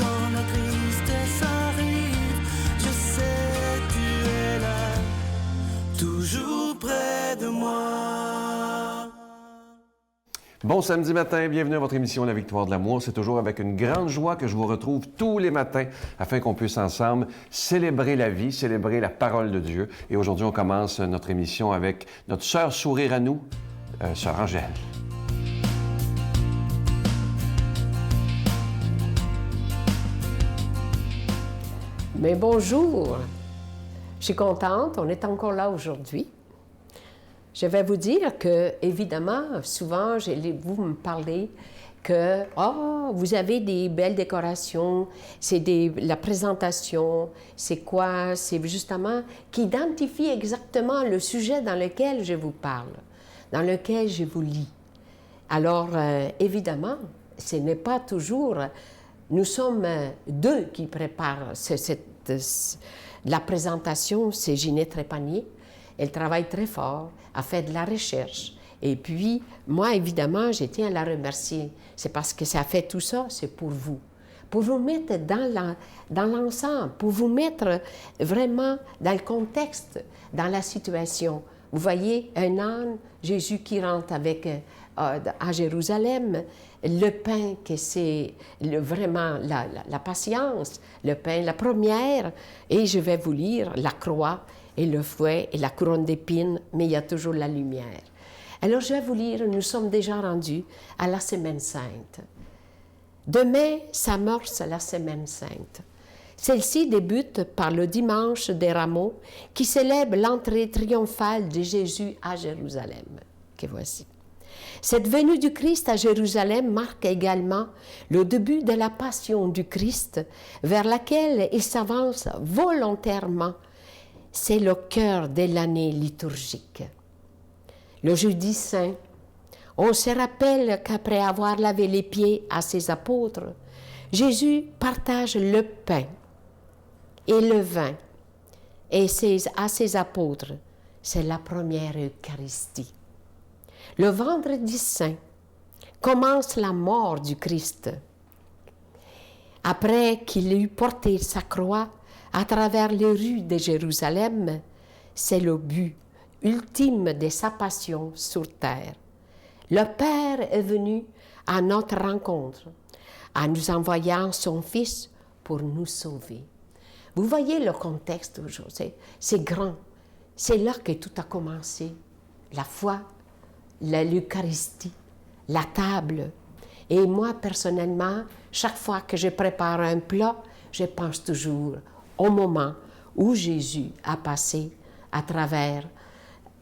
quand la tristesse arrive, je sais tu es là, toujours près de moi. Bon samedi matin, bienvenue à votre émission La Victoire de l'amour. C'est toujours avec une grande joie que je vous retrouve tous les matins afin qu'on puisse ensemble célébrer la vie, célébrer la parole de Dieu. Et aujourd'hui, on commence notre émission avec notre sœur sourire à nous, sœur Angèle. Mais bonjour, je suis contente, on est encore là aujourd'hui. Je vais vous dire que, évidemment, souvent, vous me parlez que vous avez des belles décorations, la présentation, c'est quoi? C'est justement qui identifie exactement le sujet dans lequel je vous parle, dans lequel je vous lis. Alors, évidemment, ce n'est pas toujours... Nous sommes deux qui préparent la présentation, c'est Ginette Trépanier. Elle travaille très fort, a fait de la recherche. Et puis, moi, évidemment, je tiens à la remercier. C'est parce que ça fait tout ça, c'est pour vous mettre dans l'ensemble, pour vous mettre vraiment dans le contexte, dans la situation. Vous voyez, un âne, Jésus qui rentre à Jérusalem, le pain, que c'est vraiment la patience, le pain, la première, et je vais vous lire la croix et le fouet et la couronne d'épines, mais il y a toujours la lumière. Alors je vais vous lire, nous sommes déjà rendus à la Semaine Sainte. Demain s'amorce la Semaine Sainte. Celle-ci débute par le dimanche des Rameaux qui célèbre l'entrée triomphale de Jésus à Jérusalem, que voici. Cette venue du Christ à Jérusalem marque également le début de la passion du Christ vers laquelle il s'avance volontairement. C'est le cœur de l'année liturgique. Le jeudi saint, on se rappelle qu'après avoir lavé les pieds à ses apôtres, Jésus partage le pain et le vin à ses apôtres. C'est la première Eucharistie. Le vendredi saint commence la mort du Christ. Après qu'il eut porté sa croix à travers les rues de Jérusalem, c'est le but ultime de sa passion sur terre. Le Père est venu à notre rencontre, en nous envoyant son Fils pour nous sauver. Vous voyez le contexte aujourd'hui, c'est grand. C'est là que tout a commencé. La foi, l'Eucharistie, la table. Et moi, personnellement, chaque fois que je prépare un plat, je pense toujours au moment où Jésus a passé à travers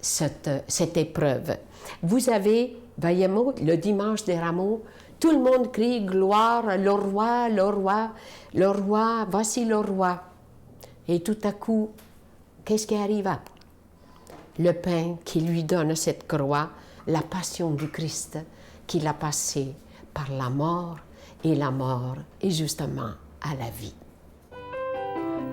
cette épreuve. Vous avez, voyez-moi, le dimanche des Rameaux, tout le monde crie « Gloire, le roi, le roi, le roi, voici le roi ». Et tout à coup, qu'est-ce qui arriva? Le pain qui lui donne cette croix, la passion du Christ qu'il a passé par la mort et justement à la vie.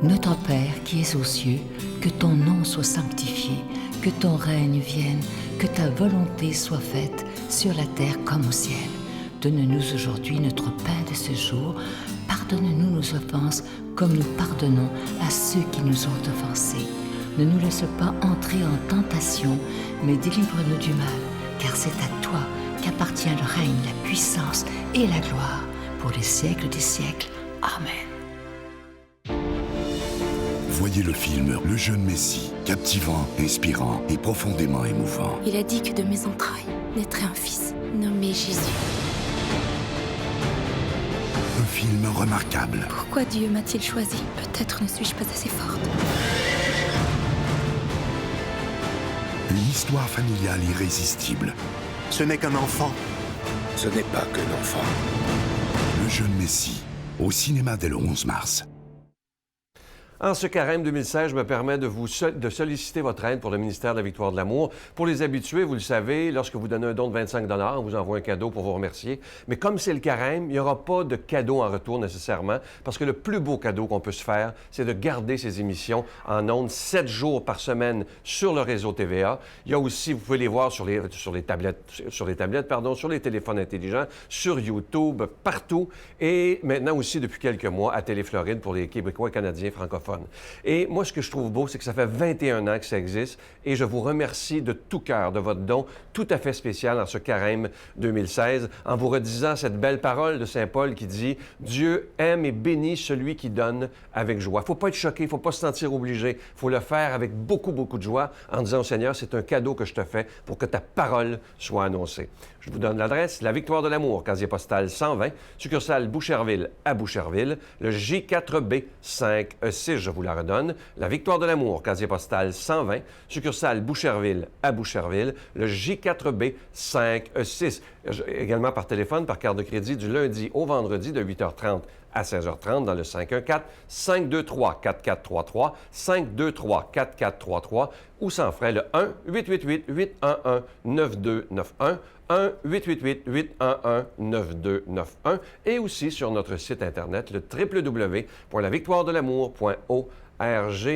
Notre Père qui es aux cieux, que ton nom soit sanctifié, que ton règne vienne, que ta volonté soit faite sur la terre comme au ciel. Donne-nous aujourd'hui notre pain de ce jour. Pardonne-nous nos offenses comme nous pardonnons à ceux qui nous ont offensés. Ne nous laisse pas entrer en tentation, mais délivre-nous du mal, car c'est à toi qu'appartient le règne, la puissance et la gloire pour les siècles des siècles. Amen. Voyez le film Le jeune Messie, captivant, inspirant et profondément émouvant. Il a dit que de mes entrailles naîtrait un fils, nommé Jésus. Un film remarquable. Pourquoi Dieu m'a-t-il choisi? Peut-être ne suis-je pas assez forte. Une histoire familiale irrésistible. Ce n'est qu'un enfant. Ce n'est pas qu'un enfant. Le jeune Messie, au cinéma dès le 11 mars. En ce carême 2016, je me permets de solliciter votre aide pour le ministère de la Victoire de l'Amour. Pour les habitués, vous le savez, lorsque vous donnez un don de 25 $, on vous envoie un cadeau pour vous remercier. Mais comme c'est le carême, il n'y aura pas de cadeau en retour nécessairement, parce que le plus beau cadeau qu'on peut se faire, c'est de garder ces émissions en ondes 7 jours par semaine sur le réseau TVA. Il y a aussi, vous pouvez les voir sur les tablettes, sur les téléphones intelligents, sur YouTube, partout. Et maintenant aussi, depuis quelques mois, à Télé-Floride pour les Québécois et Canadiens francophones. Et moi, ce que je trouve beau, c'est que ça fait 21 ans que ça existe et je vous remercie de tout cœur de votre don tout à fait spécial en ce carême 2016 en vous redisant cette belle parole de Saint Paul qui dit « Dieu aime et bénit celui qui donne avec joie ». Il ne faut pas être choqué, il ne faut pas se sentir obligé. Il faut le faire avec beaucoup, beaucoup de joie en disant au Seigneur, c'est un cadeau que je te fais pour que ta parole soit annoncée. Je vous donne l'adresse, La Victoire de l'Amour, casier postal 120, succursale Boucherville à Boucherville, le J4B 5E6, je vous la redonne. La Victoire de l'Amour, casier postal 120, succursale Boucherville à Boucherville, le J4B 5E6. Également par téléphone, par carte de crédit, du lundi au vendredi de 8h30 à 16h30 dans le 514-523-4433, 523-4433 ou sans frais le 1-888-811-9291, 1-888-811-9291 et aussi sur notre site Internet, le www.lavictoiredelamour.org.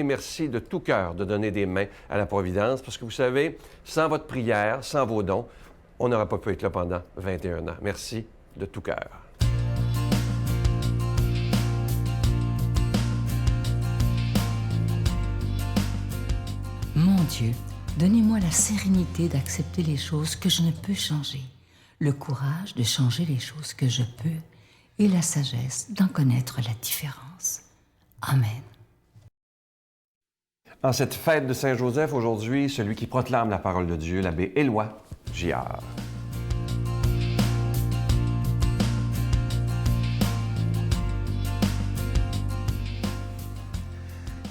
Merci de tout cœur de donner des mains à la Providence parce que vous savez, sans votre prière, sans vos dons, on n'aurait pas pu être là pendant 21 ans. Merci de tout cœur. Mon Dieu, donnez-moi la sérénité d'accepter les choses que je ne peux changer, le courage de changer les choses que je peux et la sagesse d'en connaître la différence. Amen. En cette fête de Saint-Joseph, aujourd'hui, celui qui proclame la parole de Dieu, l'abbé Éloi Giard.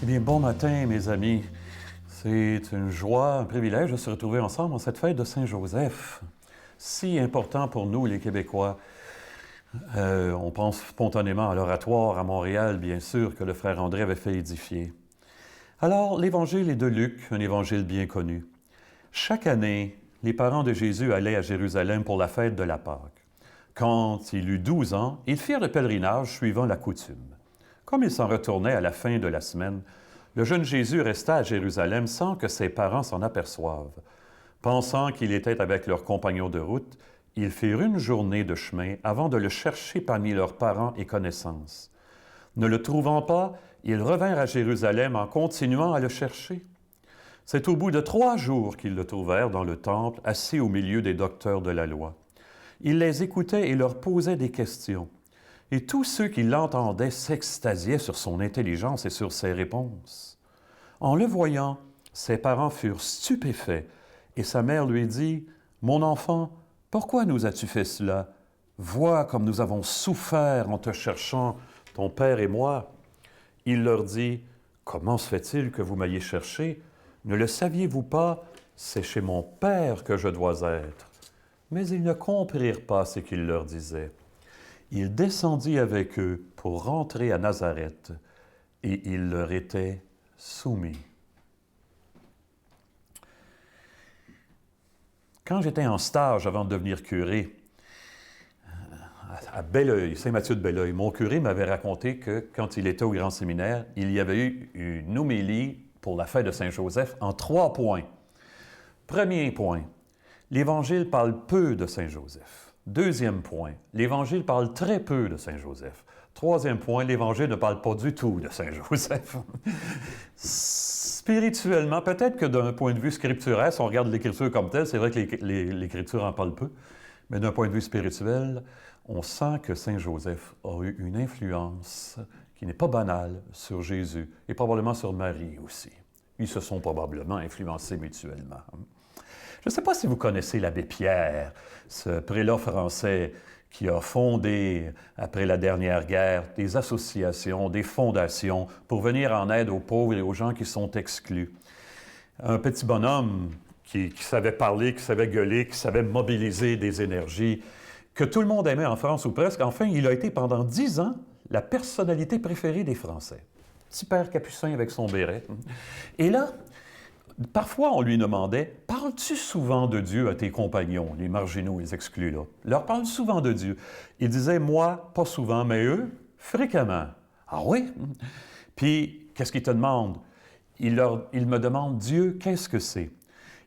Eh bien, bon matin, mes amis. C'est une joie, un privilège de se retrouver ensemble en cette fête de Saint-Joseph, si important pour nous, les Québécois. On pense spontanément à l'oratoire à Montréal, bien sûr, que le frère André avait fait édifier. Alors, l'Évangile est de Luc, un évangile bien connu. Chaque année, les parents de Jésus allaient à Jérusalem pour la fête de la Pâque. Quand il eut 12 ans, ils firent le pèlerinage suivant la coutume. Comme ils s'en retournaient à la fin de la semaine, le jeune Jésus resta à Jérusalem sans que ses parents s'en aperçoivent. Pensant qu'il était avec leurs compagnons de route, ils firent une journée de chemin avant de le chercher parmi leurs parents et connaissances. Ne le trouvant pas, ils revinrent à Jérusalem en continuant à le chercher. C'est au bout de 3 jours qu'ils le trouvèrent dans le temple, assis au milieu des docteurs de la loi. Il les écoutait et leur posait des questions. Et tous ceux qui l'entendaient s'extasiaient sur son intelligence et sur ses réponses. En le voyant, ses parents furent stupéfaits, et sa mère lui dit, « Mon enfant, pourquoi nous as-tu fait cela? Vois comme nous avons souffert en te cherchant, ton père et moi. » Il leur dit, « Comment se fait-il que vous m'ayez cherché? Ne le saviez-vous pas? C'est chez mon père que je dois être. » Mais ils ne comprirent pas ce qu'il leur disait. Il descendit avec eux pour rentrer à Nazareth, et il leur était soumis. Quand j'étais en stage avant de devenir curé, à Belleuil, Saint-Mathieu-de-Belleuil, mon curé m'avait raconté que quand il était au grand séminaire, il y avait eu une homélie pour la fête de Saint-Joseph en 3 points. Premier point, l'Évangile parle peu de Saint-Joseph. Deuxième point, l'Évangile parle très peu de Saint-Joseph. Troisième point, l'Évangile ne parle pas du tout de Saint-Joseph. Spirituellement, peut-être que d'un point de vue scripturaire, si on regarde l'Écriture comme telle, c'est vrai que l'Écriture en parle peu, mais d'un point de vue spirituel, on sent que Saint-Joseph a eu une influence qui n'est pas banale sur Jésus et probablement sur Marie aussi. Ils se sont probablement influencés mutuellement. Je ne sais pas si vous connaissez l'abbé Pierre, ce prélat français qui a fondé, après la dernière guerre, des associations, des fondations pour venir en aide aux pauvres et aux gens qui sont exclus. Un petit bonhomme qui savait parler, qui savait gueuler, qui savait mobiliser des énergies, que tout le monde aimait en France ou presque. Enfin, il a été pendant 10 ans la personnalité préférée des Français. petit père capucin avec son béret. Et là, parfois, on lui demandait, « Parles-tu souvent de Dieu à tes compagnons, les marginaux, les exclus, là? Leur parle souvent de Dieu. » Il disait, « Moi, pas souvent, mais eux, fréquemment. » Ah oui? Puis, qu'est-ce qu'il te demande? Il me demande, « Dieu, qu'est-ce que c'est? »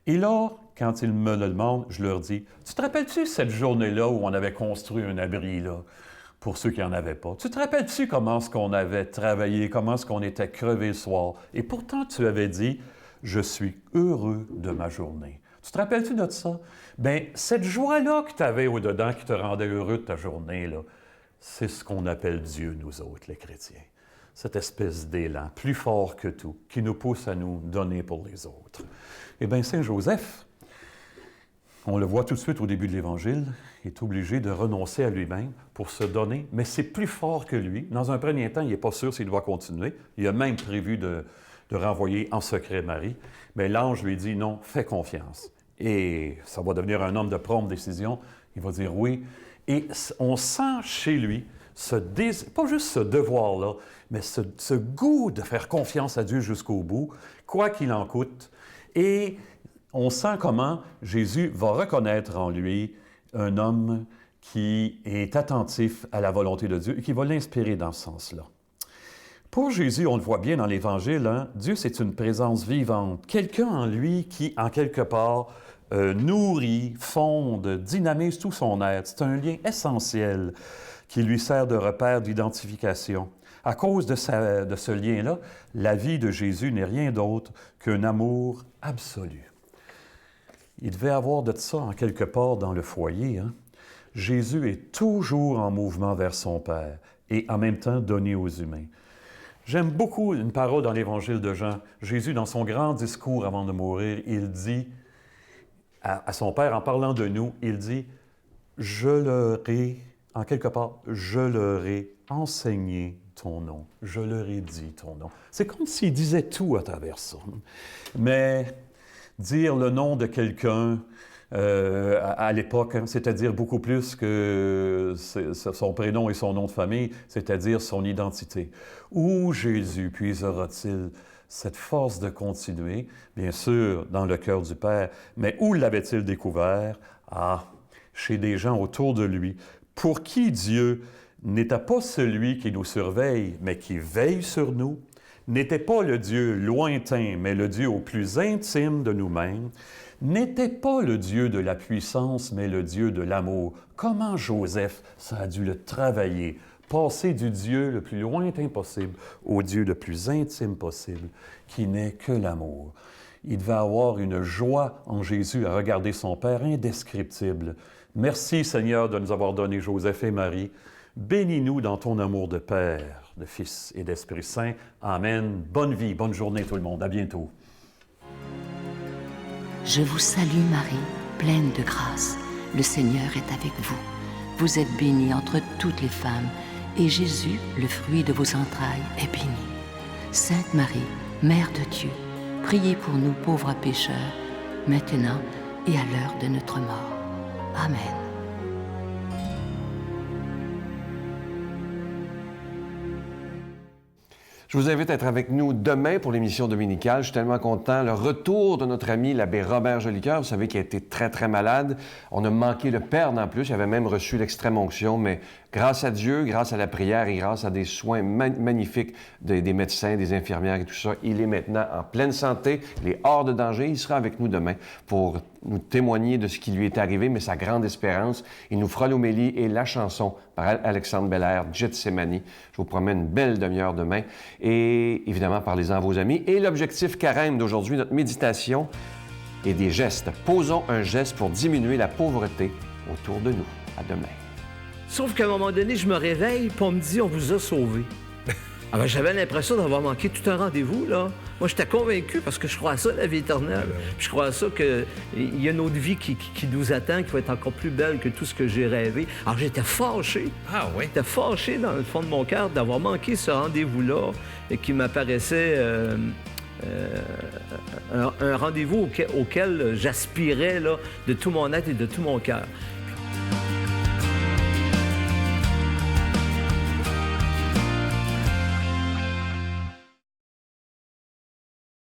Et là, quand ils me le demandent, je leur dis, « Tu te rappelles-tu cette journée-là où on avait construit un abri, là, pour ceux qui n'en avaient pas? Tu te rappelles-tu comment est-ce qu'on avait travaillé, comment est-ce qu'on était crevé le soir? Et pourtant, tu avais dit, « Je suis heureux de ma journée. » Tu te rappelles-tu de ça? Bien, cette joie-là que tu avais au-dedans qui te rendait heureux de ta journée, là, c'est ce qu'on appelle Dieu, nous autres, les chrétiens. Cette espèce d'élan, plus fort que tout, qui nous pousse à nous donner pour les autres. Eh bien, Saint Joseph, on le voit tout de suite au début de l'Évangile, est obligé de renoncer à lui-même pour se donner, mais c'est plus fort que lui. Dans un premier temps, il n'est pas sûr s'il doit continuer. Il a même prévu de renvoyer en secret Marie. Mais l'ange lui dit, non, fais confiance. Et ça va devenir un homme de prompte décision. Il va dire oui. Et on sent chez lui pas juste ce devoir-là, mais ce goût de faire confiance à Dieu jusqu'au bout, quoi qu'il en coûte. Et on sent comment Jésus va reconnaître en lui un homme qui est attentif à la volonté de Dieu et qui va l'inspirer dans ce sens-là. Pour Jésus, on le voit bien dans l'Évangile, hein, Dieu, c'est une présence vivante, quelqu'un en lui qui, en quelque part, nourrit, fonde, dynamise tout son être. C'est un lien essentiel qui lui sert de repère d'identification. À cause de ce lien-là, la vie de Jésus n'est rien d'autre qu'un amour absolu. Il devait avoir de ça en quelque part dans le foyer. Hein? Jésus est toujours en mouvement vers son Père et en même temps donné aux humains. J'aime beaucoup une parole dans l'Évangile de Jean. Jésus, dans son grand discours avant de mourir, il dit à son Père, en parlant de nous, il dit « Je leur ai, en quelque part, je leur ai enseigné ton nom. Je leur ai dit ton nom. » C'est comme s'il disait tout à travers ça. Mais dire le nom de quelqu'un à l'époque, hein, c'est-à-dire beaucoup plus que son prénom et son nom de famille, c'est-à-dire son identité. Où Jésus puisera-t-il cette force de continuer? Bien sûr, dans le cœur du Père, mais où l'avait-il découvert? Ah, chez des gens autour de lui, pour qui Dieu n'était pas celui qui nous surveille, mais qui veille sur nous, n'était pas le Dieu lointain, mais le Dieu au plus intime de nous-mêmes, n'était pas le Dieu de la puissance, mais le Dieu de l'amour. Comment Joseph, ça a dû le travailler, passer du Dieu le plus lointain possible au Dieu le plus intime possible, qui n'est que l'amour. Il devait avoir une joie en Jésus à regarder son Père indescriptible. Merci Seigneur de nous avoir donné Joseph et Marie. Bénis-nous dans ton amour de Père, de Fils et d'Esprit Saint. Amen. Bonne vie, bonne journée tout le monde. À bientôt. Je vous salue Marie, pleine de grâce. Le Seigneur est avec vous. Vous êtes bénie entre toutes les femmes, et Jésus, le fruit de vos entrailles, est béni. Sainte Marie, Mère de Dieu, priez pour nous pauvres pécheurs, maintenant et à l'heure de notre mort. Amen. Je vous invite à être avec nous demain pour l'émission dominicale. Je suis tellement content. Le retour de notre ami l'abbé Robert Jolicoeur, vous savez, qui a été très, très malade. On a manqué le perdre en plus. Il avait même reçu l'extrême onction, mais grâce à Dieu, grâce à la prière et grâce à des soins magnifiques des médecins, des infirmières et tout ça, il est maintenant en pleine santé. Il est hors de danger. Il sera avec nous demain pour nous témoigner de ce qui lui est arrivé, mais sa grande espérance. Il nous fera l'homélie et la chanson par Alexandre Belair, Gethsémani. Je vous promets une belle demi-heure demain. Et évidemment, parlez-en à vos amis. Et l'objectif carême d'aujourd'hui, notre méditation et des gestes. Posons un geste pour diminuer la pauvreté autour de nous. À demain. Sauf qu'à un moment donné, je me réveille, puis on me dit « On vous a sauvés ». Ah ben, j'avais l'impression d'avoir manqué tout un rendez-vous, là. Moi, j'étais convaincu, parce que je crois à ça, la vie éternelle. Puis je crois à ça qu'il y a une autre vie qui nous attend, qui va être encore plus belle que tout ce que j'ai rêvé. Alors, j'étais fâché. Ah oui? J'étais fâché dans le fond de mon cœur d'avoir manqué ce rendez-vous-là, et qui m'apparaissait un rendez-vous auquel j'aspirais là, de tout mon être et de tout mon cœur.